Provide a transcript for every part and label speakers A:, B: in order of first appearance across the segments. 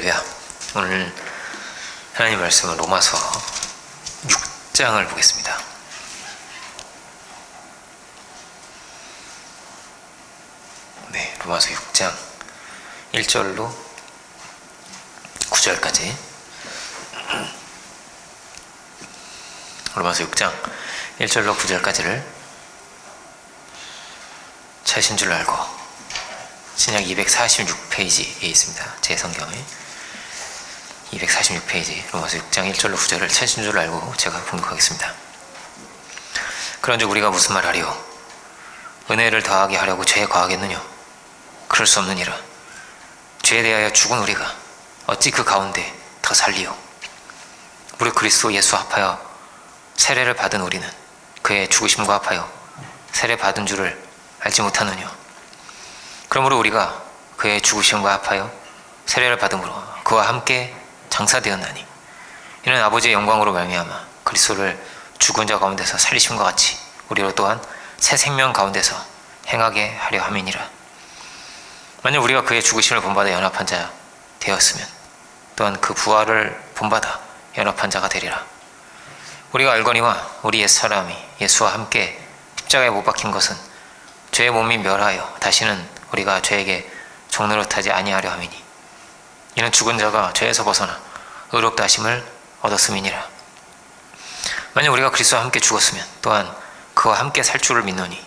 A: 할렐루야. 오늘 하나님 말씀은 로마서 6장을 보겠습니다. 네, 로마서 6장 1절로 9절까지. 로마서 6장 1절로 9절까지를 찾으신 줄 알고 신약 246페이지에 있습니다. 제 성경에 246페이지 로마서 6장 1절로 9절을 찾으신 줄 알고 제가 봉독하겠습니다. 그런즉 우리가 무슨 말하리요? 은혜를 더하게 하려고 죄에 거하겠느냐? 그럴 수 없느니라. 죄에 대하여 죽은 우리가 어찌 그 가운데 더 살리요? 무릇 그리스도 예수 합하여 세례를 받은 우리는 그의 죽으심과 합하여 세례 받은 줄을 알지 못하느냐? 그러므로 우리가 그의 죽으심과 합하여 세례를 받음으로 그와 함께 장사되었나니 이는 아버지의 영광으로 말미암아 그리스도를 죽은 자 가운데서 살리심과 같이 우리로 또한 새 생명 가운데서 행하게 하려 함이니라. 만약 우리가 그의 죽으심을 본받아 연합한 자 되었으면 또한 그 부활을 본받아 연합한 자가 되리라. 우리가 알거니와 우리 옛사람이 예수와 함께 십자가에 못 박힌 것은 죄의 몸이 멸하여 다시는 우리가 죄에게 종노릇하지 아니하려 함이니 이는 죽은 자가 죄에서 벗어나 의롭다 하심을 얻었음이니라. 만약 우리가 그리스도와 함께 죽었으면 또한 그와 함께 살 줄을 믿노니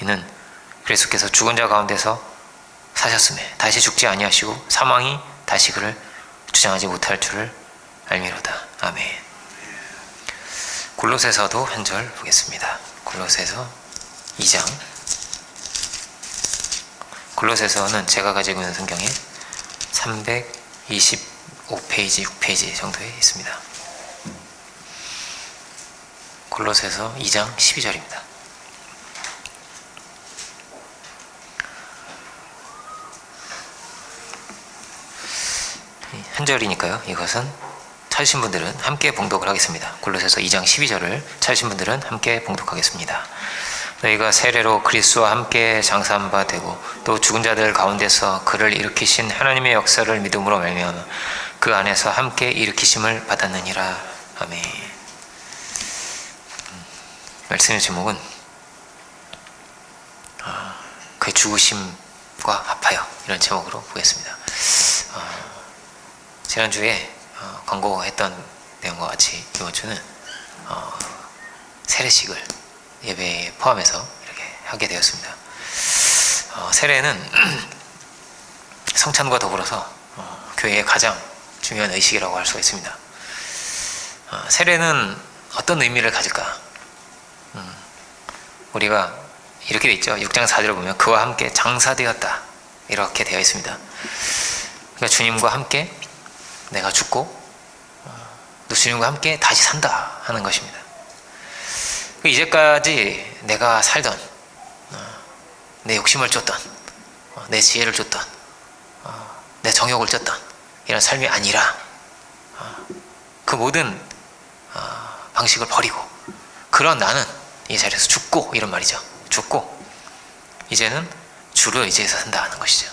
A: 이는 그리스도께서 죽은 자 가운데서 사셨음에 다시 죽지 아니하시고 사망이 다시 그를 주장하지 못할 줄을 알미로다. 아멘. 골로새서도 한 절 보겠습니다. 골로새서 2장. 골로새서는 제가 가지고 있는 성경에 325페이지, 6페이지 정도에 있습니다. 골로새서 2장 12절입니다. 한 절이니까요. 이것은 찾으신 분들은 함께 봉독을 하겠습니다. 골로새서 2장 12절을 찾으신 분들은 함께 봉독하겠습니다. 너희가 세례로 그리스도와 함께 장사한 바 되고 또 죽은 자들 가운데서 그를 일으키신 하나님의 역사를 믿음으로 말미암아 그 안에서 함께 일으키심을 받았느니라. 아멘. 말씀의 제목은 그의 죽으심과 합하여, 이런 제목으로 보겠습니다. 지난주에 권고했던 내용과 같이 이번 주는 세례식을 예배에 포함해서 이렇게 하게 되었습니다. 세례는 성찬과 더불어서 교회의 가장 중요한 의식이라고 할 수가 있습니다. 세례는 어떤 의미를 가질까? 우리가 이렇게 되어 있죠. 6장 4절을 보면 그와 함께 장사되었다, 이렇게 되어 있습니다. 그러니까 주님과 함께 내가 죽고 또 주님과 함께 다시 산다 하는 것입니다. 이제까지 내가 살던, 내 욕심을 쫓던, 내 지혜를 쫓던, 내 정욕을 쫓던 이런 삶이 아니라 그 모든 방식을 버리고 그런 나는 이 자리에서 죽고, 이런 말이죠. 죽고 이제는 주를 의지해서 산다 하는 것이죠.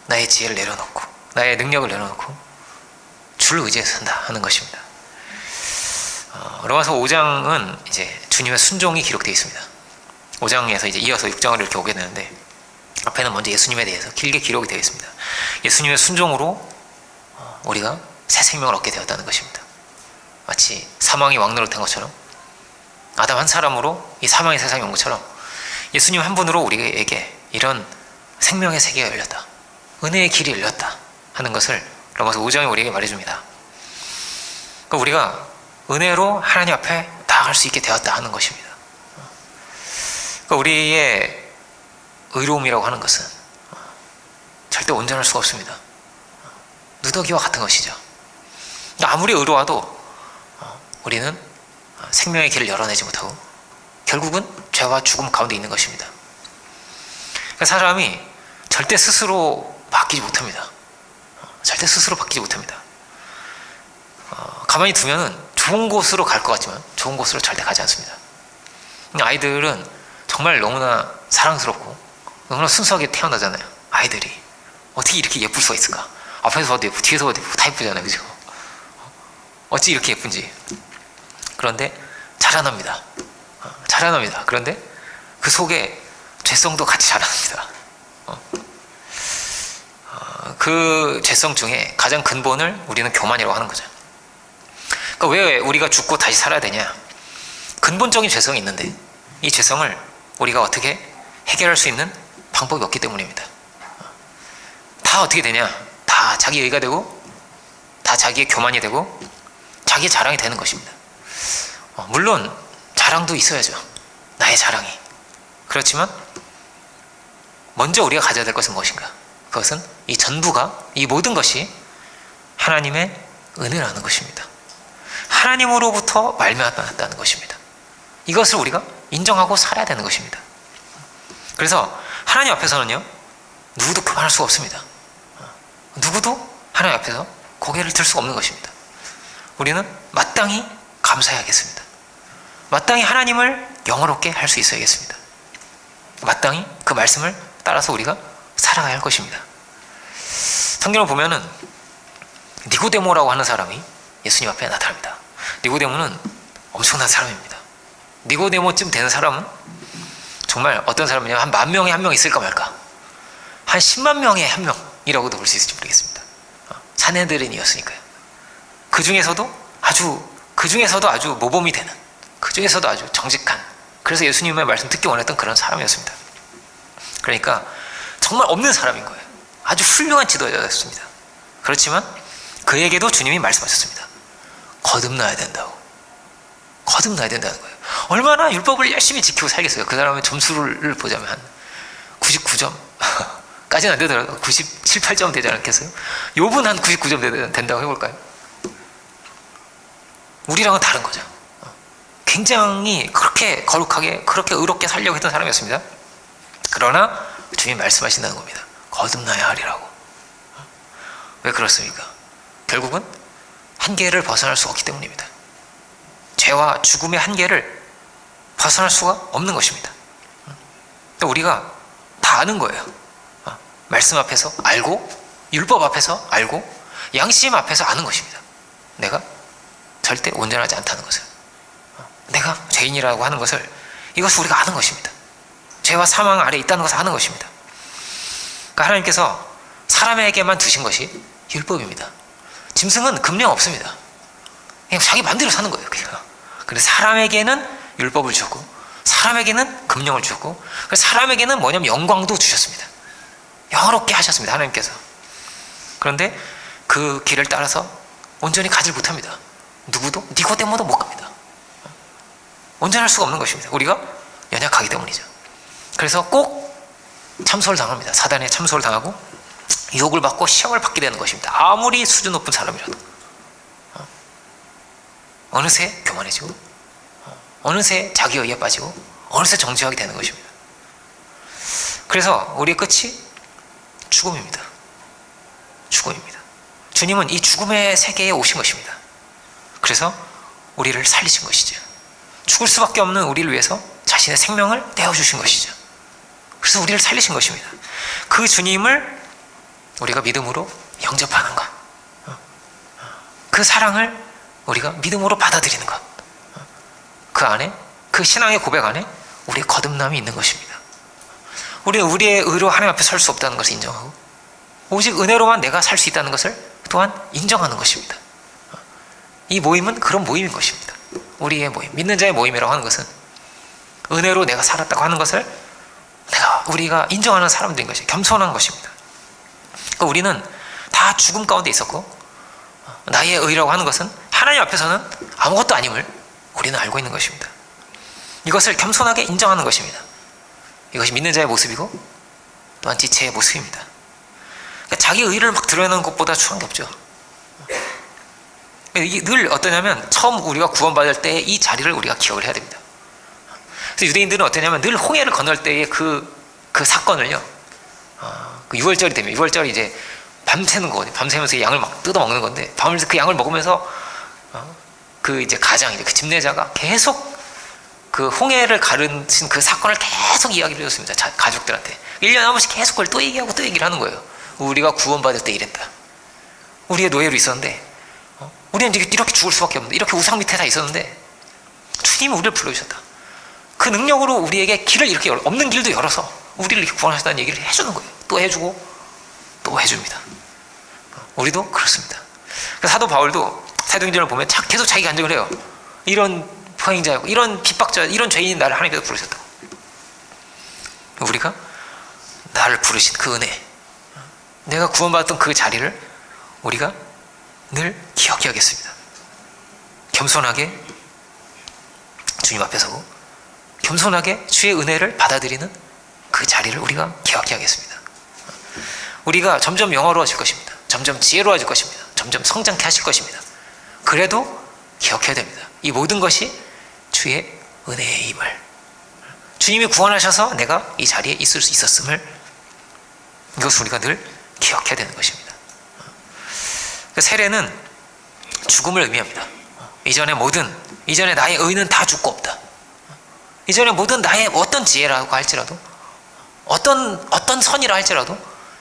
A: 나의 지혜를 내려놓고 나의 능력을 내려놓고 주를 의지해서 산다 하는 것입니다. 로마서 5장은 이제 주님의 순종이 기록되어 있습니다. 5장에서 이제 이어서 6장을 이렇게 오게 되는데 앞에는 먼저 예수님에 대해서 길게 기록이 되어 있습니다. 예수님의 순종으로 우리가 새 생명을 얻게 되었다는 것입니다. 마치 사망이 왕노릇한 것처럼, 아담 한 사람으로 이 사망의 세상이 온 것처럼 예수님 한 분으로 우리에게 이런 생명의 세계가 열렸다, 은혜의 길이 열렸다 하는 것을 로마서 5장이 우리에게 말해줍니다. 그러니까 우리가 은혜로 하나님 앞에 나아갈 수 있게 되었다 하는 것입니다. 그러니까 우리의 의로움이라고 하는 것은 절대 온전할 수가 없습니다. 누더기와 같은 것이죠. 그러니까 아무리 의로워도 우리는 생명의 길을 열어내지 못하고 결국은 죄와 죽음 가운데 있는 것입니다. 그러니까 사람이 절대 스스로 바뀌지 못합니다. 절대 스스로 바뀌지 못합니다. 가만히 두면은 좋은 곳으로 갈 것 같지만 좋은 곳으로 절대 가지 않습니다. 아이들은 정말 너무나 사랑스럽고 너무나 순수하게 태어나잖아요. 아이들이 어떻게 이렇게 예쁠 수가 있을까? 앞에서 봐도 예쁘고 뒤에서 봐도 예쁘고 다 예쁘잖아요. 그죠? 어찌 이렇게 예쁜지. 그런데 자라납니다. 자라납니다. 그런데 그 속에 죄성도 같이 자라납니다. 그 죄성 중에 가장 근본을 우리는 교만이라고 하는 거죠. 그러니까 왜 우리가 죽고 다시 살아야 되냐? 근본적인 죄성이 있는데 이 죄성을 우리가 어떻게 해결할 수 있는 방법이 없기 때문입니다. 다 어떻게 되냐? 다 자기 의가 되고 다 자기의 교만이 되고 자기의 자랑이 되는 것입니다. 물론 자랑도 있어야죠. 나의 자랑이. 그렇지만 먼저 우리가 가져야 될 것은 무엇인가? 그것은 이 전부가, 이 모든 것이 하나님의 은혜라는 것입니다. 하나님으로부터 말미암았다는 것입니다. 이것을 우리가 인정하고 살아야 되는 것입니다. 그래서 하나님 앞에서는요, 누구도 교만할 수가 없습니다. 누구도 하나님 앞에서 고개를 들 수가 없는 것입니다. 우리는 마땅히 감사해야겠습니다. 마땅히 하나님을 영화롭게 할 수 있어야겠습니다. 마땅히 그 말씀을 따라서 우리가 살아가야 할 것입니다. 성경을 보면은 니고데모라고 하는 사람이 예수님 앞에 나타납니다. 니고데모는 엄청난 사람입니다. 니고데모쯤 되는 사람은 정말 어떤 사람이냐면 한 10,000명에 1명 있을까 말까, 한 10만 명에 1명이라고도 볼 수 있을지 모르겠습니다. 사내들인이었으니까요. 그 중에서도 아주 모범이 되는, 그 중에서도 아주 정직한, 그래서 예수님의 말씀 듣기 원했던 그런 사람이었습니다. 그러니까 정말 없는 사람인 거예요. 아주 훌륭한 지도자였습니다. 그렇지만 그에게도 주님이 말씀하셨습니다. 거듭나야 된다고. 거듭나야 된다는 거예요. 얼마나 율법을 열심히 지키고 살겠어요. 그 사람의 점수를 보자면 한 99점 까지는 안 되더라도 97, 8점 되지 않겠어요? 욥은 한 99점 된다고 해볼까요? 우리랑은 다른 거죠. 굉장히 그렇게 거룩하게, 그렇게 의롭게 살려고 했던 사람이었습니다. 그러나 주님이 말씀하신다는 겁니다. 거듭나야 하리라고. 왜 그렇습니까? 결국은 한계를 벗어날 수 없기 때문입니다. 죄와 죽음의 한계를 벗어날 수가 없는 것입니다. 우리가 다 아는 거예요. 말씀 앞에서 알고, 율법 앞에서 알고, 양심 앞에서 아는 것입니다. 내가 절대 온전하지 않다는 것을, 내가 죄인이라고 하는 것을, 이것을 우리가 아는 것입니다. 죄와 사망 아래 있다는 것을 아는 것입니다. 그러니까 하나님께서 사람에게만 두신 것이 율법입니다. 짐승은 금령 없습니다. 그냥 자기 마음대로 사는 거예요. 그래서 사람에게는 율법을 주셨고, 사람에게는 금령을 주셨고, 사람에게는 뭐냐면 영광도 주셨습니다. 영화롭게 하셨습니다. 하나님께서. 그런데 그 길을 따라서 온전히 가지 못합니다. 누구도, 니고데모도 못 갑니다. 온전할 수가 없는 것입니다. 우리가 연약하기 때문이죠. 그래서 꼭 참소를 당합니다. 사단에 참소를 당하고 유혹을 받고 시험을 받게 되는 것입니다. 아무리 수준 높은 사람이라도. 어느새 교만해지고, 어느새 자기 의에 빠지고, 어느새 정죄하게 되는 것입니다. 그래서 우리의 끝이 죽음입니다. 죽음입니다. 주님은 이 죽음의 세계에 오신 것입니다. 그래서 우리를 살리신 것이죠. 죽을 수밖에 없는 우리를 위해서 자신의 생명을 내어주신 것이죠. 그래서 우리를 살리신 것입니다. 그 주님을 우리가 믿음으로 영접하는 것, 그 사랑을 우리가 믿음으로 받아들이는 것, 그 안에, 그 신앙의 고백 안에 우리의 거듭남이 있는 것입니다. 우리는 우리의 의로 하나님 앞에 설 수 없다는 것을 인정하고, 오직 은혜로만 내가 살 수 있다는 것을 또한 인정하는 것입니다. 이 모임은 그런 모임인 것입니다. 우리의 모임, 믿는 자의 모임이라고 하는 것은 은혜로 내가 살았다고 하는 것을 우리가 인정하는 사람들인 것이 겸손한 것입니다. 그러니까 우리는 다 죽음 가운데 있었고, 나의 의라고 하는 것은 하나님 앞에서는 아무것도 아님을 우리는 알고 있는 것입니다. 이것을 겸손하게 인정하는 것입니다. 이것이 믿는 자의 모습이고 또한 지체의 모습입니다. 그러니까 자기 의를 막 드러내는 것보다 추한 게 없죠. 이게 늘 어떠냐면, 처음 우리가 구원받을 때 이 자리를 우리가 기억을 해야 됩니다. 그래서 유대인들은 어떠냐면 늘 홍해를 건널 때의 그 사건을요, 그 6월절이 되면, 6월절이 이제 밤새는 거거든요. 밤새면서 양을 막 뜯어 먹는 건데, 밤을 그 양을 먹으면서 그 이제 가장 그 집내자가 계속 그 홍해를 가르친 그 사건을 계속 이야기를 해줬습니다. 가족들한테 1년에 한 번씩 계속 그걸 또 얘기하고 또 얘기를 하는 거예요. 우리가 구원받을 때 이랬다. 우리의 노예로 있었는데 우리는 이렇게 죽을 수밖에 없는데, 이렇게 우상 밑에 다 있었는데 주님이 우리를 불러주셨다. 그 능력으로 우리에게 길을 이렇게 없는 길도 열어서 우리를 이렇게 구원하셨다는 얘기를 해주는 거예요. 또 해주고 또 해줍니다. 우리도 그렇습니다. 사도 바울도 사도행전을 보면 계속 자기 간증을 해요. 이런 포행자였고, 이런 핍박자, 이런 죄인인 나를 하나님께서 부르셨다고. 우리가 나를 부르신 그 은혜, 내가 구원받았던 그 자리를 우리가 늘 기억해야겠습니다. 겸손하게 주님 앞에 서고 겸손하게 주의 은혜를 받아들이는 그 자리를 우리가 기억해야겠습니다. 우리가 점점 영어로워질 것입니다. 점점 지혜로워질 것입니다. 점점 성장케 하실 것입니다. 그래도 기억해야 됩니다. 이 모든 것이 주의 은혜의 힘을, 주님이 구원하셔서 내가 이 자리에 있을 수 있었음을, 이것을 우리가 늘 기억해야 되는 것입니다. 세례는 죽음을 의미합니다. 이전에 나의 의는 다 죽고 없다. 이전에 모든 나의 어떤 지혜라고 할지라도, 어떤 선이라 할지라도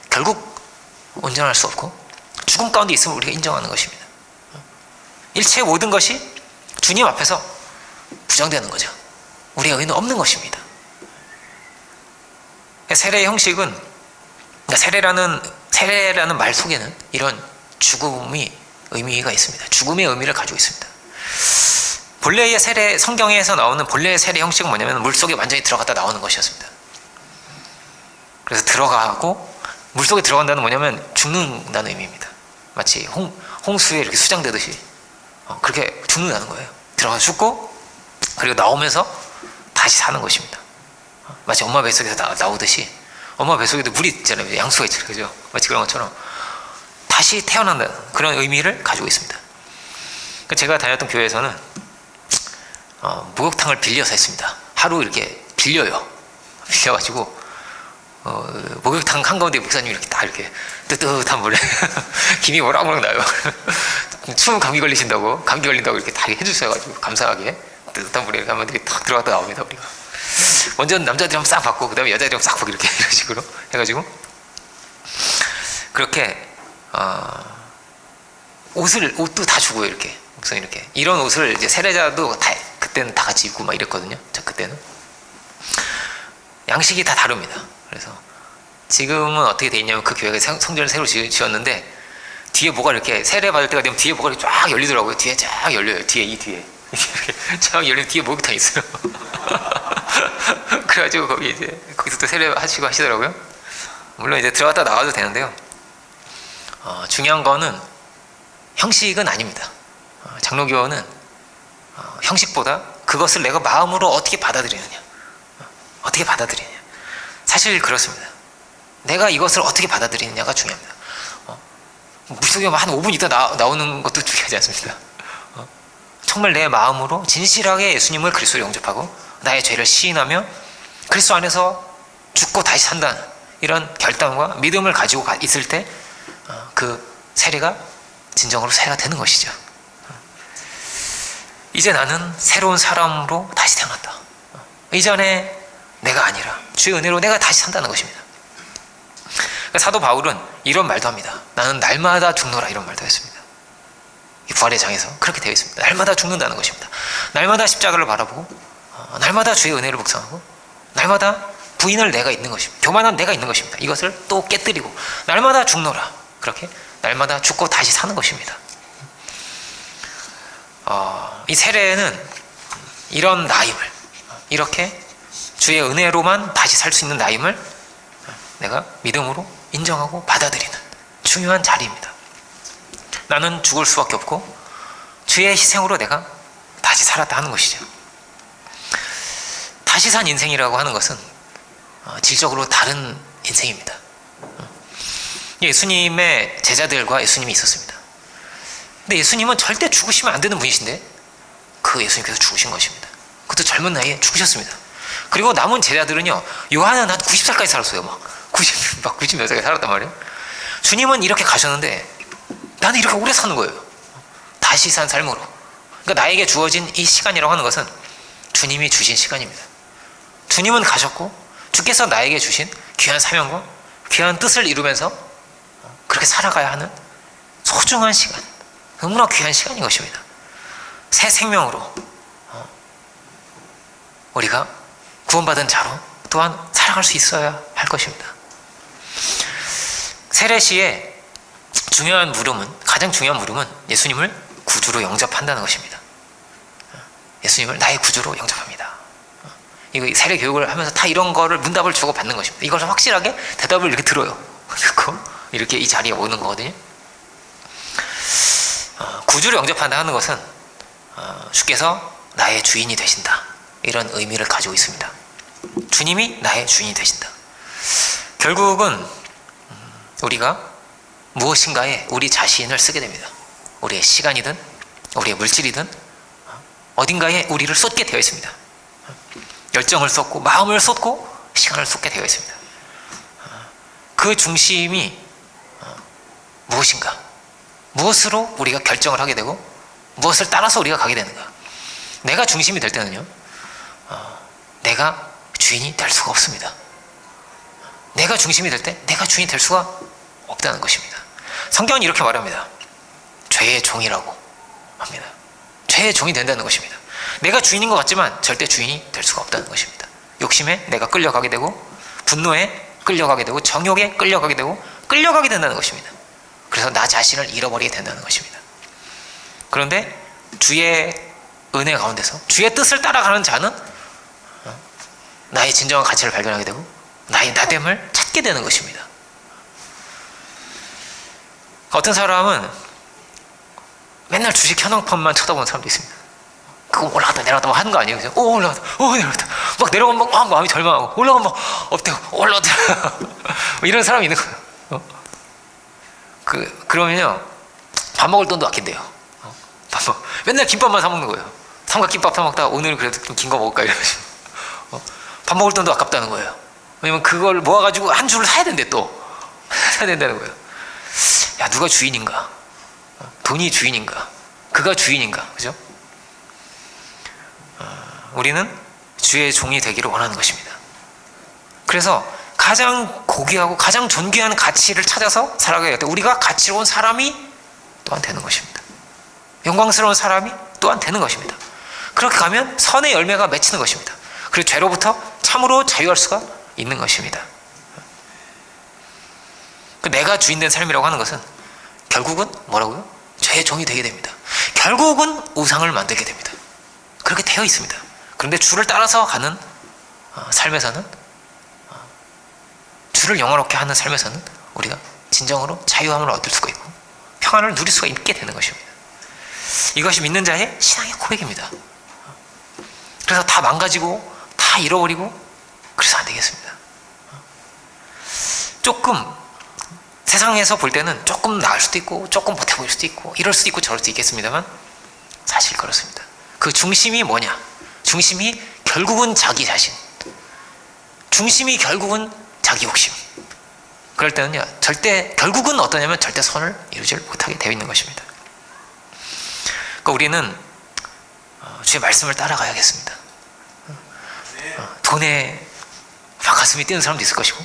A: 결국 온전할 수 없고 죽음 가운데 있음을 우리가 인정하는 것입니다. 일체의 모든 것이 주님 앞에서 부정되는 거죠. 우리의 의는 없는 것입니다. 세례의 형식은, 세례라는 말 속에는 이런 죽음이 의미가 있습니다. 죽음의 의미를 가지고 있습니다. 본래의 세례, 성경에서 나오는 본래의 세례 형식은 뭐냐면 물속에 완전히 들어갔다 나오는 것이었습니다. 그래서 들어가고, 물속에 들어간다는 뭐냐면 죽는다는 의미입니다. 마치 홍수에 이렇게 수장되듯이 그렇게 죽는다는 거예요. 들어가 죽고 그리고 나오면서 다시 사는 것입니다. 마치 엄마 뱃속에서 나오듯이, 엄마 뱃속에도 물이 있잖아요. 양수가 있잖아요. 그죠? 마치 그런 것처럼 다시 태어난다는 그런 의미를 가지고 있습니다. 제가 다녔던 교회에서는 목욕탕을 빌려서 했습니다. 하루 이렇게 빌려가지고 목욕탕 한가운데 목사님이 이렇게 딱 이렇게 뜨뜻한 물에 김이 모락모락 나요. 추운 감기 걸린다고 이렇게 다 해주셔가지고 감사하게 뜨뜻한 물에 이렇게 한번 탁 들어갔다 나옵니다. 우리가 먼저 남자들이 한번 싹 받고 그 다음에 여자들이 한번 싹 받고 이런 식으로 해가지고 그렇게 옷도 다 주고요. 이렇게 목사님 이렇게 이런 옷을 이제 세례자도 다 그때는 다 같이 입고 막 이랬거든요. 저 그때는 양식이 다 다릅니다. 그래서 지금은 어떻게 돼 있냐면 그 교회가 성전을 새로 지었는데 뒤에 뭐가 이렇게 세례 받을 때가 되면 뒤에 뭐가 이렇게 쫙 열리더라고요. 뒤에 쫙 열려요. 뒤에 이렇게 쫙 열리면 뒤에 목욕탕이 있어요. 그래가지고 거기서 또 세례 하시더라고요. 물론 이제 들어갔다 나와도 되는데요. 중요한 거는 형식은 아닙니다. 장로교는 형식보다 그것을 내가 마음으로 어떻게 받아들이느냐. 사실 그렇습니다. 내가 이것을 어떻게 받아들이느냐가 중요합니다. 물속에 한 5분 있다 나오는 것도 중요하지 않습니다. 정말 내 마음으로 진실하게 예수님을 그리스도로 영접하고 나의 죄를 시인하며 그리스도 안에서 죽고 다시 산다는 이런 결단과 믿음을 가지고 있을 때 그 세례가 진정으로 세례가 되는 것이죠. 이제 나는 새로운 사람으로 다시 태어났다. 이전에 내가 아니라 주의 은혜로 내가 다시 산다는 것입니다. 사도 바울은 이런 말도 합니다. 나는 날마다 죽노라, 이런 말도 했습니다. 이 부활의 장에서 그렇게 되어 있습니다. 날마다 죽는다는 것입니다. 날마다 십자가를 바라보고 날마다 주의 은혜를 묵상하고 날마다 부인을 내가 있는 것입니다. 교만한 내가 있는 것입니다. 이것을 또 깨뜨리고 날마다 죽노라, 그렇게 날마다 죽고 다시 사는 것입니다. 이 세례는 이런 나임을, 이렇게 주의 은혜로만 다시 살 수 있는 나임을 내가 믿음으로 인정하고 받아들이는 중요한 자리입니다. 나는 죽을 수밖에 없고 주의 희생으로 내가 다시 살았다 하는 것이죠. 다시 산 인생이라고 하는 것은 질적으로 다른 인생입니다. 예수님의 제자들과 예수님이 있었습니다. 근데 예수님은 절대 죽으시면 안 되는 분이신데 그 예수님께서 죽으신 것입니다. 그것도 젊은 나이에 죽으셨습니다. 그리고 남은 제자들은요, 요한은 한 90살까지 살았어요. 막 90 몇 살까지 살았단 말이에요. 주님은 이렇게 가셨는데 나는 이렇게 오래 사는 거예요. 다시 산 삶으로. 그러니까 나에게 주어진 이 시간이라고 하는 것은 주님이 주신 시간입니다. 주님은 가셨고 주께서 나에게 주신 귀한 사명과 귀한 뜻을 이루면서 그렇게 살아가야 하는 소중한 시간, 너무나 귀한 시간인 것입니다. 새 생명으로 우리가 구원받은 자로 또한 살아갈 수 있어야 할 것입니다. 세례시의 가장 중요한 물음은 예수님을 구주로 영접한다는 것입니다. 예수님을 나의 구주로 영접합니다. 이거 세례 교육을 하면서 다 이런 거를 문답을 주고 받는 것입니다. 이걸 확실하게 대답을 이렇게 들어요. 듣고 이렇게 이 자리에 오는 거거든요. 구주로 영접한다 하는 것은 주께서 나의 주인이 되신다, 이런 의미를 가지고 있습니다. 주님이 나의 주인이 되신다. 결국은 우리가 무엇인가에 우리 자신을 쓰게 됩니다. 우리의 시간이든 우리의 물질이든 어딘가에 우리를 쏟게 되어 있습니다. 열정을 쏟고 마음을 쏟고 시간을 쏟게 되어 있습니다. 그 중심이 무엇인가, 무엇으로 우리가 결정을 하게 되고 무엇을 따라서 우리가 가게 되는가. 내가 중심이 될 때는요, 내가 주인이 될 수가 없습니다. 내가 중심이 될 때 내가 주인이 될 수가 없다는 것입니다. 성경은 이렇게 말합니다. 죄의 종이라고 합니다. 죄의 종이 된다는 것입니다. 내가 주인인 것 같지만 절대 주인이 될 수가 없다는 것입니다. 욕심에 내가 끌려가게 되고, 분노에 끌려가게 되고, 정욕에 끌려가게 되고, 끌려가게 된다는 것입니다. 그래서 나 자신을 잃어버리게 된다는 것입니다. 그런데 주의 은혜 가운데서 주의 뜻을 따라가는 자는 나의 진정한 가치를 발견하게 되고 나의 나됨을 찾게 되는 것입니다. 어떤 사람은 맨날 주식 현황판만 쳐다보는 사람도 있습니다. 그거 올라갔다 내려갔다 하는 거 아니에요? 올라갔다, 내려갔다. 막 내려가면 막 마음이 절망하고, 올라가면 막 업되고, 올라갔다. 이런 사람이 있는 거예요. 그러면요, 밥 먹을 돈도 아낀대요. 맨날 김밥만 사먹는 거예요. 삼각김밥 사먹다가 오늘 그래도 좀 긴 거 먹을까 이러면서. 밥 먹을 돈도 아깝다는 거예요. 왜냐면 그걸 모아가지고 한 줄을 사야 된대, 또. 사야 된다는 거예요. 야, 누가 주인인가? 돈이 주인인가? 그가 주인인가? 그죠? 우리는 주의 종이 되기를 원하는 것입니다. 그래서 가장 고귀하고 가장 존귀한 가치를 찾아서 살아가야 돼. 우리가 가치로운 사람이 또한 되는 것입니다. 영광스러운 사람이 또한 되는 것입니다. 그렇게 가면 선의 열매가 맺히는 것입니다. 그리고 죄로부터 참으로 자유할 수가 있는 것입니다. 내가 주인된 삶이라고 하는 것은 결국은 뭐라고요? 죄의 종이 되게 됩니다. 결국은 우상을 만들게 됩니다. 그렇게 되어 있습니다. 그런데 주를 따라서 가는 삶에서는, 주를 영원롭게 하는 삶에서는 우리가 진정으로 자유함을 얻을 수가 있고 평안을 누릴 수가 있게 되는 것입니다. 이것이 믿는 자의 신앙의 고백입니다. 그래서 다 망가지고 다 잃어버리고 그래서 안 되겠습니다. 조금 세상에서 볼 때는 조금 나을 수도 있고 조금 못해 보일 수도 있고 이럴 수도 있고 저럴 수도 있겠습니다만 사실 그렇습니다. 그 중심이 뭐냐? 중심이 결국은 자기 자신, 중심이 결국은 자기 욕심. 그럴 때는요, 결국은 어떠냐면 절대 선을 이루지 못하게 되어 있는 것입니다. 그러니까 우리는 주의 말씀을 따라가야겠습니다. 돈에 막 가슴이 뛰는 사람도 있을 것이고,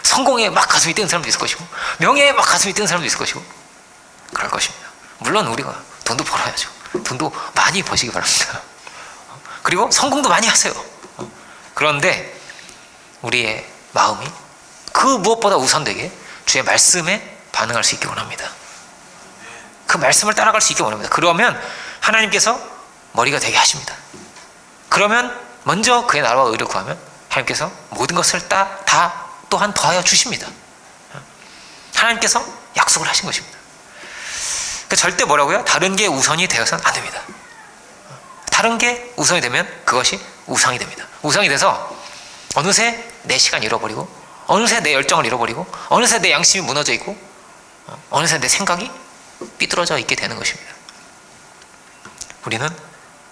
A: 성공에 막 가슴이 뛰는 사람도 있을 것이고, 명예에 막 가슴이 뛰는 사람도 있을 것이고, 그럴 것입니다. 물론 우리가 돈도 벌어야죠. 돈도 많이 버시기 바랍니다. 그리고 성공도 많이 하세요. 그런데 우리의 마음이 그 무엇보다 우선되게 주의 말씀에 반응할 수 있기 원합니다. 그 말씀을 따라갈 수 있기 원합니다. 그러면 하나님께서 머리가 되게 하십니다. 그러면 먼저 그의 나라와 의를 구하면 하나님께서 모든 것을 다 또한 더하여 주십니다. 하나님께서 약속을 하신 것입니다. 그러니까 절대 뭐라고요? 다른 게 우선이 되어서는 안 됩니다. 다른 게 우선이 되면 그것이 우상이 됩니다. 우상이 돼서 어느새 내 시간 잃어버리고, 어느새 내 열정을 잃어버리고, 어느새 내 양심이 무너져 있고, 어느새 내 생각이 삐뚤어져 있게 되는 것입니다. 우리는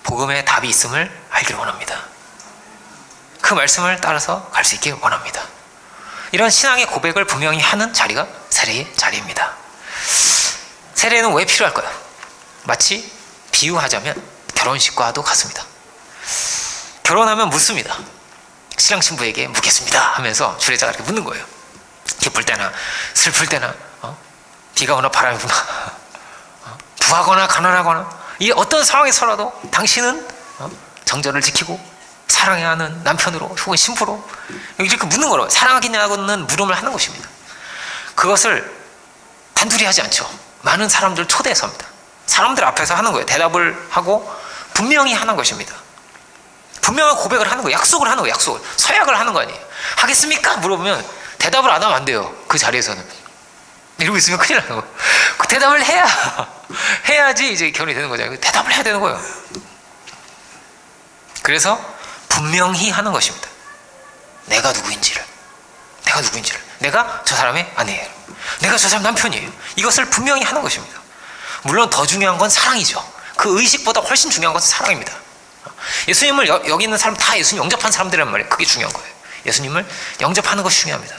A: 복음의 답이 있음을 알기를 원합니다. 그 말씀을 따라서 갈 수 있길 원합니다. 이런 신앙의 고백을 분명히 하는 자리가 세례의 자리입니다. 세례는 왜 필요할까요? 마치 비유하자면 결혼식과도 같습니다. 결혼하면 묻습니다. 신랑 신부에게 묻겠습니다 하면서 주례자가 이렇게 묻는 거예요. 기쁠 때나 슬플 때나 비가 오나 바람이 부나 부하거나 가난하거나 이 어떤 상황에서라도 당신은 정절을 지키고 사랑해야 하는 남편으로 혹은 신부로 이렇게 묻는 거로 사랑하겠냐고는 물음을 하는 것입니다. 그것을 단둘이 하지 않죠. 많은 사람들 초대해서 합니다. 사람들 앞에서 하는 거예요. 대답을 하고 분명히 하는 것입니다. 분명한 고백을 하는 거예요. 약속을 하는 거예요. 약속을. 서약을 하는 거 아니에요. 하겠습니까? 물어보면 대답을 안 하면 안 돼요. 그 자리에서는. 이러고 있으면 큰일 나는 거예요. 그 대답을 해야지 이제 결혼이 되는 거잖아요. 대답을 해야 되는 거예요. 그래서 분명히 하는 것입니다. 내가 누구인지를. 내가 저 사람의 아내예요. 내가 저 사람 남편이에요. 이것을 분명히 하는 것입니다. 물론 더 중요한 건 사랑이죠. 그 의식보다 훨씬 중요한 것은 사랑입니다. 예수님을 여기 있는 사람 다 예수님 영접한 사람들이란 말이에요. 그게 중요한 거예요. 예수님을 영접하는 것이 중요합니다.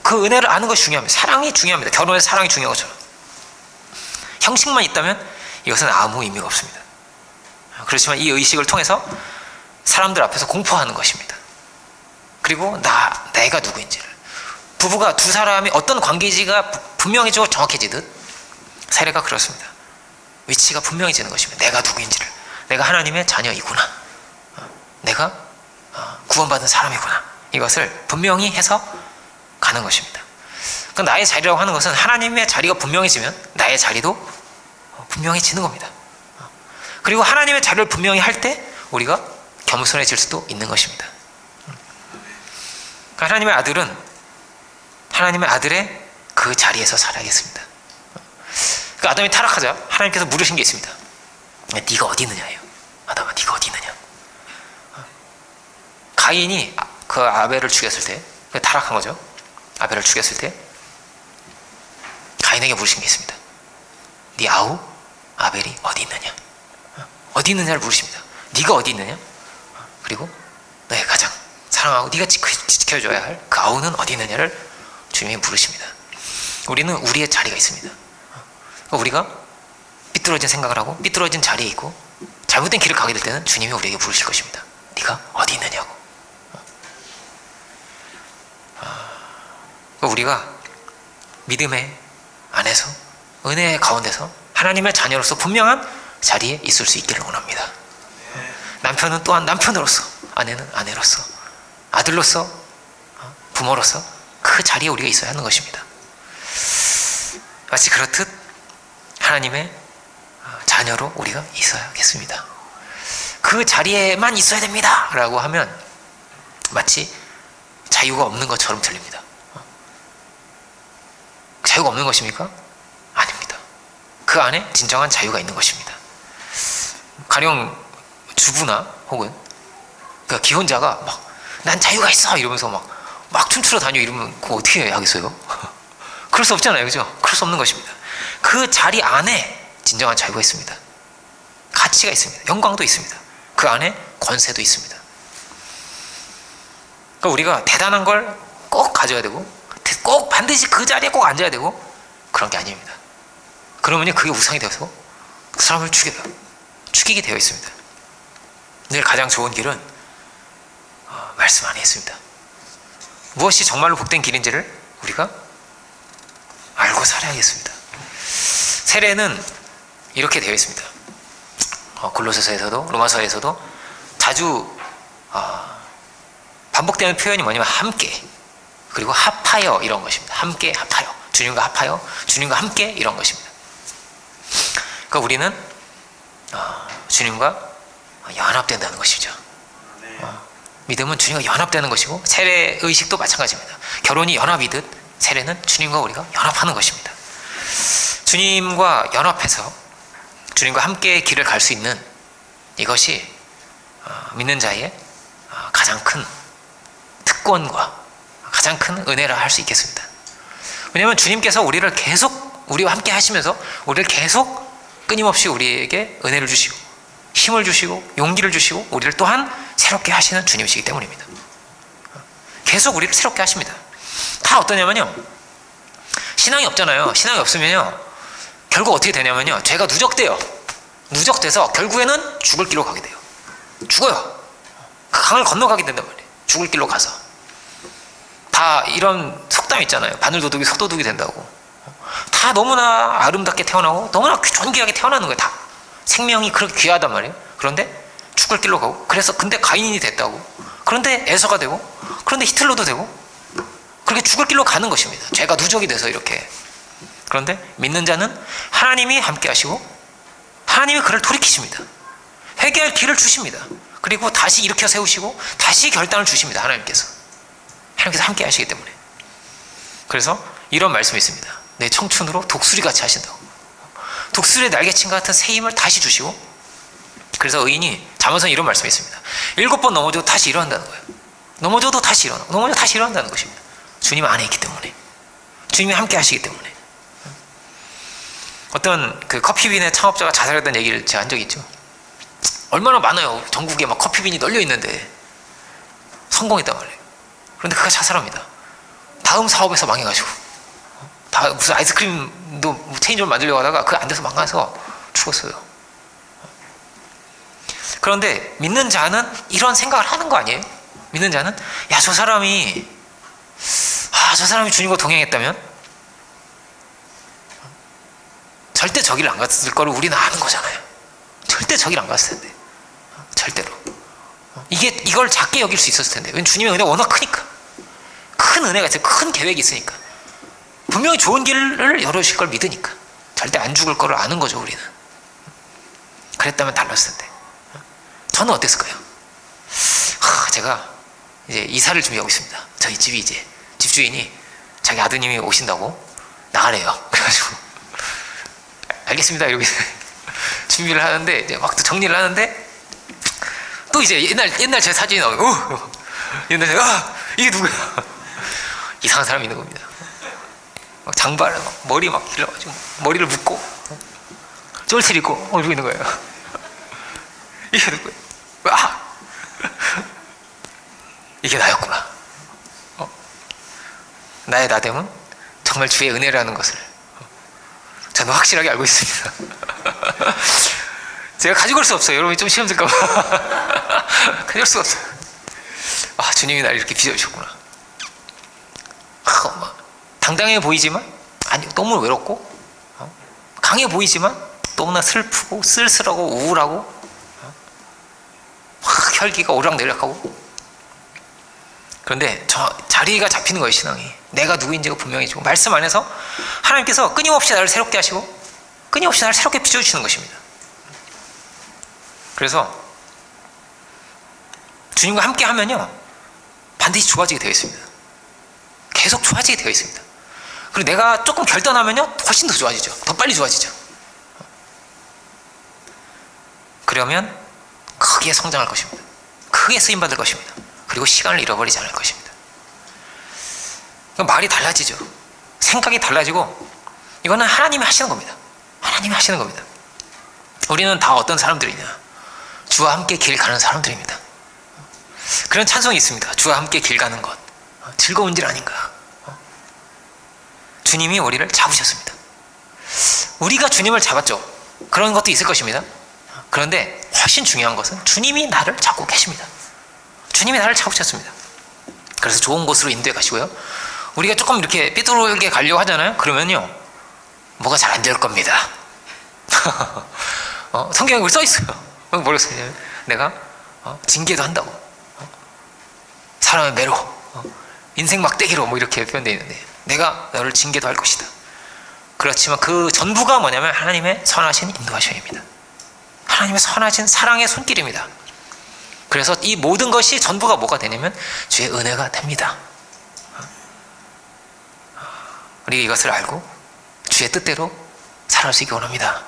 A: 그 은혜를 아는 것이 중요합니다. 사랑이 중요합니다. 결혼에서 사랑이 중요한 것처럼. 형식만 있다면 이것은 아무 의미가 없습니다. 그렇지만 이 의식을 통해서 사람들 앞에서 공포하는 것입니다. 그리고 내가 누구인지를. 부부가 두 사람이 어떤 관계지가 분명해지고 정확해지듯 세례가 그렇습니다. 위치가 분명해지는 것입니다. 내가 누구인지를. 내가 하나님의 자녀이구나. 내가 구원받은 사람이구나. 이것을 분명히 해서 가는 것입니다. 그러니까 나의 자리라고 하는 것은 하나님의 자리가 분명해지면 나의 자리도 분명해지는 겁니다. 그리고 하나님의 자리를 분명히 할 때 우리가 겸손해질 수도 있는 것입니다. 그러니까 하나님의 아들은 하나님의 아들의 그 자리에서 살아야겠습니다. 그러니까 아담이 타락하자 하나님께서 물으신 게 있습니다. 네가 어디 있느냐예요. 아담아, 네가 어디 있느냐. 가인이 그 아벨을 죽였을 때, 타락한 거죠. 아벨을 죽였을 때 가인에게 물으신 게 있습니다. 네 아우 아벨이 어디 있느냐. 어디 있느냐를 물으십니다. 네가 어디 있느냐. 그리고 너의 가장 사랑하고 네가 지켜줘야 할 그 아우는 어디 있느냐를 주님이 물으십니다. 우리는 우리의 자리가 있습니다. 우리가 삐뚤어진 생각을 하고 삐뚤어진 자리에 있고 잘못된 길을 가게 될 때는 주님이 우리에게 물으실 것입니다. 네가 어디 있느냐고. 우리가 믿음의 안에서 은혜의 가운데서 하나님의 자녀로서 분명한 자리에 있을 수 있기를 원합니다. 남편은 또한 남편으로서, 아내는 아내로서, 아들로서, 부모로서 그 자리에 우리가 있어야 하는 것입니다. 마치 그렇듯 하나님의 자녀로 우리가 있어야겠습니다. 그 자리에만 있어야 됩니다 라고 하면 마치 자유가 없는 것처럼 들립니다. 자유가 없는 것입니까? 아닙니다. 그 안에 진정한 자유가 있는 것입니다. 가령 주부나 혹은 그 기혼자가 막 난 자유가 있어 이러면서 막 춤추러 다니고 이러면 그거 어떻게 하겠어요? 그럴 수 없잖아요. 그죠? 그럴 수 없는 것입니다. 그 자리 안에 진정한 자유가 있습니다. 가치가 있습니다. 영광도 있습니다. 그 안에 권세도 있습니다. 그러니까 우리가 대단한 걸 꼭 가져야 되고 꼭 반드시 그 자리에 꼭 앉아야 되고 그런 게 아닙니다. 그러면요 그게 우상이 되어서 그 사람을 죽이게 되어 있습니다. 늘 가장 좋은 길은 말씀 안에 있습니다. 무엇이 정말로 복된 길인지를 우리가 알고 살아야겠습니다. 세례는 이렇게 되어 있습니다. 골로새서에서도 로마서에서도 자주 반복되는 표현이 뭐냐면 함께 그리고 합하여 이런 것입니다. 함께 합하여 주님과 합하여 주님과 함께 이런 것입니다. 그러니까 우리는 주님과 연합된다는 것이죠. 믿음은 주님과 연합되는 것이고 세례 의식도 마찬가지입니다. 결혼이 연합이듯 세례는 주님과 우리가 연합하는 것입니다. 주님과 연합해서 주님과 함께 길을 갈 수 있는 이것이 믿는 자의 가장 큰 특권과 가장 큰 은혜라 할 수 있겠습니다. 왜냐하면 주님께서 우리를 계속 우리와 함께 하시면서 우리를 계속 끊임없이 우리에게 은혜를 주시고 힘을 주시고 용기를 주시고 우리를 또한 새롭게 하시는 주님이시기 때문입니다. 계속 우리를 새롭게 하십니다. 다 어떠냐면요 신앙이 없잖아요. 신앙이 없으면요 결국 어떻게 되냐면요 죄가 누적돼요. 누적돼서 결국에는 죽을 길로 가게 돼요. 죽어요. 그 강을 건너가게 된단 말이에요. 죽을 길로 가서 다 이런 속담 있잖아요. 바늘도둑이 소도둑이 된다고. 다 너무나 아름답게 태어나고 너무나 존귀하게 태어나는 거예요. 다 생명이 그렇게 귀하단 말이에요. 그런데 죽을 길로 가고, 그래서 근데 가인이 됐다고, 그런데 에서가 되고, 그런데 히틀러도 되고, 그렇게 죽을 길로 가는 것입니다. 죄가 누적이 돼서 이렇게. 그런데 믿는 자는 하나님이 함께 하시고 하나님이 그를 돌이키십니다. 회개할 길을 주십니다. 그리고 다시 일으켜 세우시고 다시 결단을 주십니다. 하나님께서 함께 하시기 때문에. 그래서 이런 말씀이 있습니다. 내 청춘으로 독수리같이 하신다고. 독수리의 날개친 같은 새 힘을 다시 주시고, 그래서 의인이 잠언서에 이런 말씀이 있습니다. 7번 넘어져도 다시 일어난다는 거예요. 넘어져도 다시 일어나고 넘어져도 다시 일어난다는 것입니다. 주님 안에 있기 때문에, 주님이 함께 하시기 때문에. 어떤 그 커피빈의 창업자가 자살했다는 얘기를 제가 한 적이 있죠. 얼마나 많아요. 전국에 막 커피빈이 널려 있는데 성공했단 말이에요. 그런데 그가 자살합니다. 다음 사업에서 망해가지고, 다 무슨 아이스크림도 체인점을 만들려고 하다가 그거 안 돼서 망가서 죽었어요. 그런데 믿는 자는 이런 생각을 하는 거 아니에요? 믿는 자는 야, 저 사람이 주님과 동행했다면 절대 저기를 안 갔을 거를 우리는 아는 거잖아요. 절대 저기를 안 갔을 텐데, 절대로 이걸 작게 여길 수 있었을 텐데. 왜냐면 주님의 은혜가 워낙 크니까, 큰 은혜가 있어요. 큰 계획이 있으니까, 분명히 좋은 길을 열어주실 걸 믿으니까 절대 안 죽을 거를 아는 거죠. 우리는 그랬다면 달랐을 텐데. 저는 어땠을까요? 제가 이제 이사를 준비하고 있습니다. 저희 집이 이제 집주인이 자기 아드님이 오신다고 나가래요. 그래가지고 알겠습니다 이러고 준비를 하는데, 이제 막 또 정리를 하는데, 또 이제 옛날 제 사진이 나오고, 옛날 제가 이게 누구야? 이상한 사람이 있는 겁니다. 막 장발, 머리 막 길러가지고 머리를 묶고 쫄티 입고 이러고 있는 거예요. 이게 누구야? 이게 나였구나. 나의 나됨은 정말 주의 은혜라는 것을 저는 확실하게 알고 있습니다. 제가 가지고 갈 수 없어요. 여러분이 좀 시험 들까 봐. 가져올 수가 없어요. 주님이 나를 이렇게 빚어주셨구나. 당당해 보이지만, 아니, 너무 외롭고, 강해 보이지만 너무나 슬프고 쓸쓸하고 우울하고, 혈기가 오락내락하고. 그런데 저 자리가 잡히는 거예요. 신앙이 내가 누구인지가 분명해지고, 말씀 안에서 하나님께서 끊임없이 나를 새롭게 하시고 끊임없이 나를 새롭게 빚어주시는 것입니다. 그래서 주님과 함께 하면요, 반드시 좋아지게 되어 있습니다. 계속 좋아지게 되어 있습니다. 그리고 내가 조금 결단하면요, 훨씬 더 좋아지죠. 더 빨리 좋아지죠. 그러면 크게 성장할 것입니다. 크게 쓰임받을 것입니다. 그리고 시간을 잃어버리지 않을 것입니다. 말이 달라지죠. 생각이 달라지고, 이거는 하나님이 하시는 겁니다. 하나님이 하시는 겁니다. 우리는 다 어떤 사람들이냐? 주와 함께 길 가는 사람들입니다. 그런 찬송이 있습니다. 주와 함께 길 가는 것 즐거운 일 아닌가. 주님이 우리를 잡으셨습니다. 우리가 주님을 잡았죠. 그런 것도 있을 것입니다. 그런데 훨씬 중요한 것은 주님이 나를 잡고 계십니다. 주님이 나를 잡으셨습니다. 그래서 좋은 곳으로 인도해 가시고요, 우리가 조금 이렇게 삐뚤게 가려고 하잖아요. 그러면요, 뭐가 잘 안 될 겁니다. 성경에 써 있어요. 뭐라고 써있냐면, 내가 징계도 한다고, 사람의 매로, 인생 막대기로 뭐 이렇게 표현되어 있는데, 내가 너를 징계도 할 것이다. 그렇지만 그 전부가 뭐냐면 하나님의 선하신 인도하심입니다. 하나님의 선하신 사랑의 손길입니다. 그래서 이 모든 것이 전부가 뭐가 되냐면 주의 은혜가 됩니다. 우리가 이것을 알고 주의 뜻대로 살아갈 수 있기 원합니다.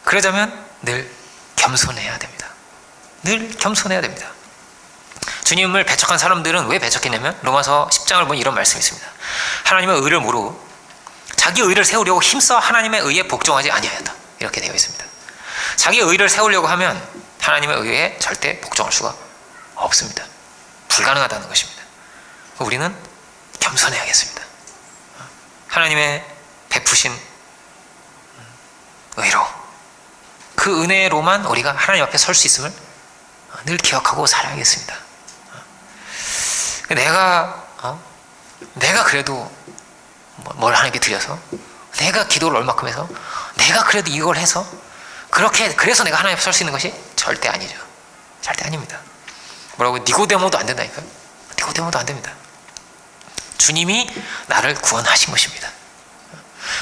A: 그러자면 늘 겸손해야 됩니다. 늘 겸손해야 됩니다. 주님을 배척한 사람들은 왜 배척했냐면, 로마서 10장을 보면 이런 말씀이 있습니다. 하나님의 의를 모르고 자기 의를 세우려고 힘써 하나님의 의에 복종하지 아니하였다. 이렇게 되어 있습니다. 자기 의를 세우려고 하면 하나님의 의에 절대 복종할 수가 없습니다. 불가능하다는 것입니다. 우리는 겸손해야겠습니다. 하나님의 베푸신 의로, 그 은혜로만 우리가 하나님 앞에 설 수 있음을 늘 기억하고 살아야겠습니다. 내가 그래도 뭘 하나님께 드려서, 내가 기도를 얼마큼 해서, 내가 그래도 이걸 해서, 그래서 내가 하나님 앞에 설 수 있는 것이 절대 아니죠. 절대 아닙니다. 뭐라고? 니고데모도 안 된다니까요. 니고데모도 안 됩니다. 주님이 나를 구원하신 것입니다.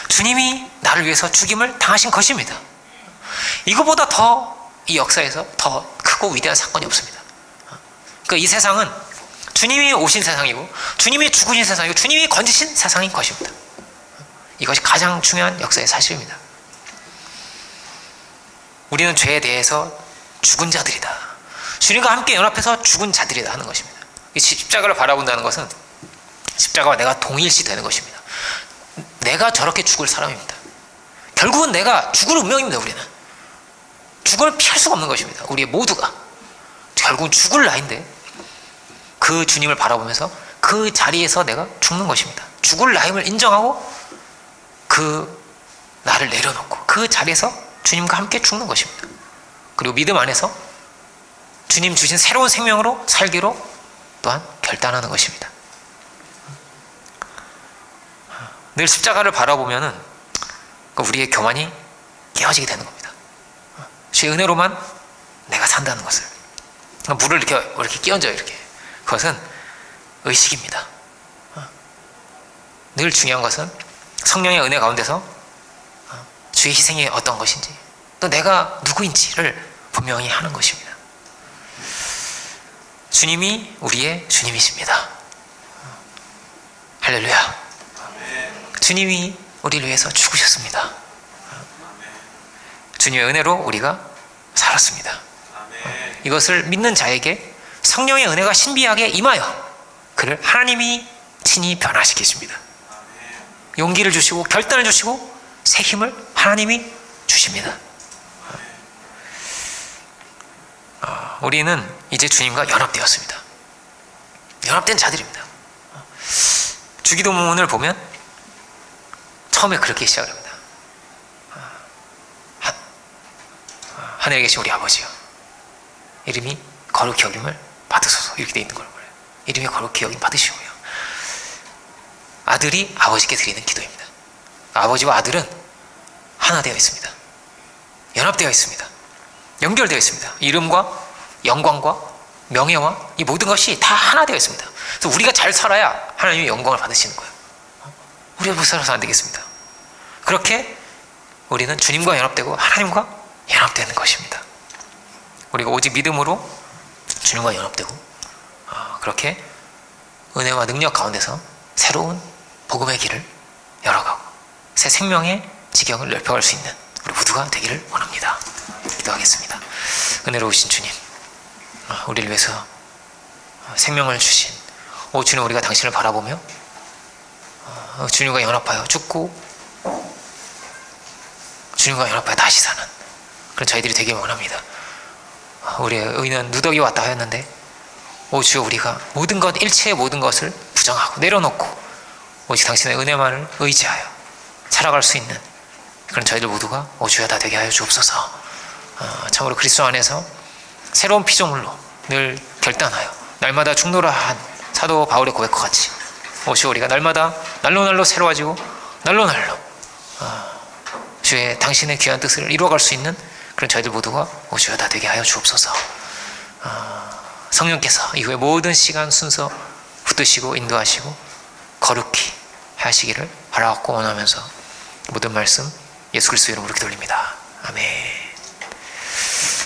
A: 주님이 나를 위해서 죽임을 당하신 것입니다. 이거보다 더 이 역사에서 더 크고 위대한 사건이 없습니다. 그러니까 이 세상은 주님이 오신 세상이고, 주님이 죽으신 세상이고, 주님이 건지신 세상인 것입니다. 이것이 가장 중요한 역사의 사실입니다. 우리는 죄에 대해서 죽은 자들이다, 주님과 함께 연합해서 죽은 자들이다 하는 것입니다. 이 십자가를 바라본다는 것은 십자가와 내가 동일시 되는 것입니다. 내가 저렇게 죽을 사람입니다. 결국은 내가 죽을 운명입니다. 우리는 죽음을 피할 수가 없는 것입니다. 우리 모두가 결국은 죽을 나인데, 그 주님을 바라보면서 그 자리에서 내가 죽는 것입니다. 죽을 나임을 인정하고 그 나를 내려놓고 그 자리에서 주님과 함께 죽는 것입니다. 그리고 믿음 안에서 주님 주신 새로운 생명으로 살기로 또한 결단하는 것입니다. 늘 십자가를 바라보면은 우리의 교만이 깨어지게 되는 겁니다. 주의 은혜로만 내가 산다는 것을, 물을 이렇게 끼얹어요. 이렇게. 그것은 의식입니다. 늘 중요한 것은 성령의 은혜 가운데서 주의 희생이 어떤 것인지, 또 내가 누구인지를 분명히 하는 것입니다. 주님이 우리의 주님이십니다. 할렐루야. 주님이 우리를 위해서 죽으셨습니다. 주님의 은혜로 우리가 살았습니다. 이것을 믿는 자에게 성령의 은혜가 신비하게 임하여 그를 하나님이 친히 변화시키십니다. 용기를 주시고 결단을 주시고 새 힘을 하나님이 주십니다. 우리는 이제 주님과 연합되었습니다. 연합된 자들입니다. 주기도문을 보면 처음에 그렇게 시작을 합니다. 하늘에 계신 우리 아버지여, 이름이 거룩히 여김을 받으소서, 이렇게 되어 있는 걸 보여요. 이름이 거룩히 여김 받으시오며. 아들이 아버지께 드리는 기도입니다. 아버지와 아들은 하나 되어 있습니다. 연합되어 있습니다. 연결되어 있습니다. 이름과 영광과 명예와 이 모든 것이 다 하나 되어 있습니다. 그래서 우리가 잘 살아야 하나님의 영광을 받으시는 거예요. 우리가 못 살아서 안 되겠습니다. 그렇게 우리는 주님과 연합되고 하나님과 연합되는 것입니다. 우리가 오직 믿음으로 주님과 연합되고 그렇게 은혜와 능력 가운데서 새로운 복음의 길을 열어가고 새 생명의 지경을 넓혀갈 수 있는 우리 모두가 되기를 원합니다. 기도하겠습니다. 은혜로우신 주님, 우리를 위해서 생명을 주신 주님, 우리가 당신을 바라보며 주님과 연합하여 죽고 주님과 연합하여 다시 사는 그런 저희들이 되길 원합니다. 우리의 의는 누더기 왔다 하였는데 주여, 우리가 모든 것, 일체의 모든 것을 부정하고 내려놓고 오직 당신의 은혜만을 의지하여 살아갈 수 있는 그런 저희들 모두가 주여 다 되게 하여 주옵소서. 참으로 그리스도 안에서 새로운 피조물로 늘 결단하여 날마다 죽노라 한 사도 바울의 고백과 같이 주여, 우리가 날마다 날로 새로워지고 날로 주의 당신의 귀한 뜻을 이루어갈 수 있는 그런 저희들 모두가 주여 다 되게 하여 주옵소서. 성령께서 이후에 모든 시간 순서 붙드시고 인도하시고 거룩히 하시기를 바라고 원하면서 모든 말씀 예수 그리스도 이름으로 기도 올립니다. 아멘.